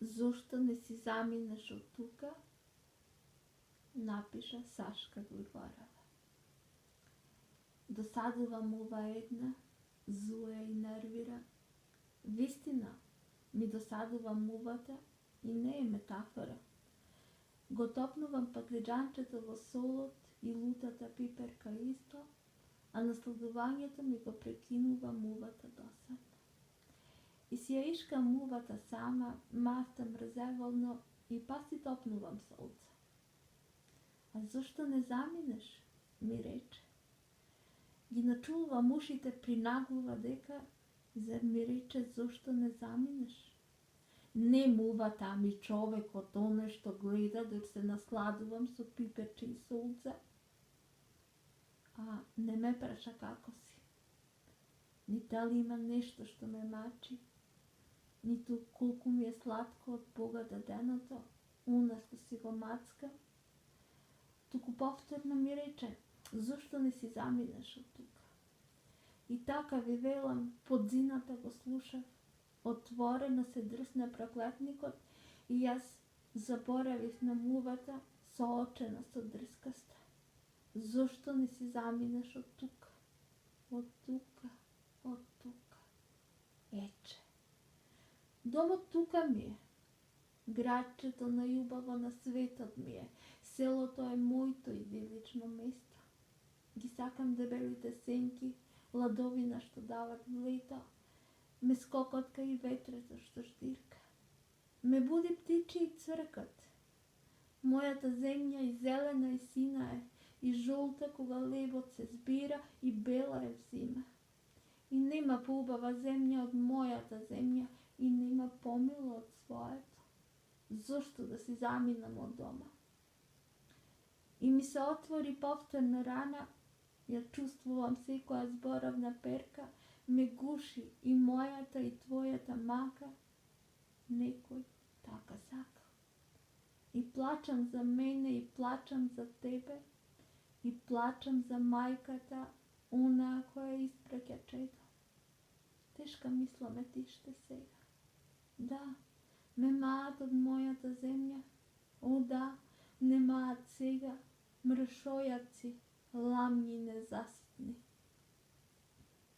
Зошто не си заминеш од тука? Напиша Сашка Григорова. Досадувам ова една, зуе и нервира. Вистина, ми досадува мувата и не е метафора. Го топнувам паглиџанчето во солот и лутата пиперка исто, а насладувањето ми го прекинува мувата досадна. И си ја ишкам мувата сама, мастам мрзеволно и па си топнувам солце. А зошто не заминеш, ми рече. Ги начулувам ушите, принаглува дека, зар ми рече зошто не заминеш? Не мувата, ами човекот, оној што гледа док се насладувам со пиперче и солце. А не ме праша како си. Ни дали има нешто што ме мачи, ниту колку ми е сладко од Бога даденото, она што си го мацка. Туку повторно ми рече, зошто не си заминеш од тука? И така ви велам, под зината го слушав, отворено се дрсна проклетникот и јас заборавив на мувата, соочена со дрскаста. Зошто не си заминеш од тука? Од тука, од тука. Ече. Домот тука ми е. Градчето најубаво на светот ми е. Селото е моето идилично место. Ги сакам дебелите сенки, ладовина што дават влето, мескокотка и ветрето што штирка. Ме буди птичи и цвркат. Мојата земја и зелена и сина е, и жолта кога лебот се збира, и бела е взима. И нема поубава земја од мојата земја, и нема помило од своето. Зошто да си заминам од дома? И ми се отвори повторно рана, ја чувствувам секоја зборовна перка, ме гуши и мојата и твојата мака, некој така сака. И плачам за мене, и плачам за тебе, и плачам за мајката, онаа која испраќа чедо. Тешка мисла ме тиште сега. Да, ме маат од мојата земја, о да, не маат сега, мршојаци, ламњи незаситни.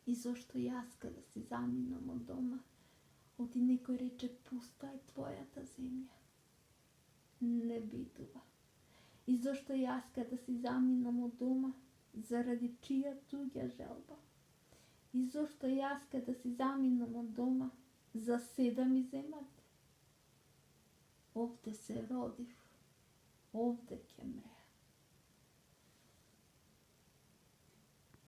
И зошто јас када си заминам од дома, оти некој рече пуста е твојата земја? Не битува. И зошто јас када си заминам од дома, заради чија туѓа желба? И зошто јас када си заминам од дома, за седа ми земат? Овде се родив, овде ќе мрем.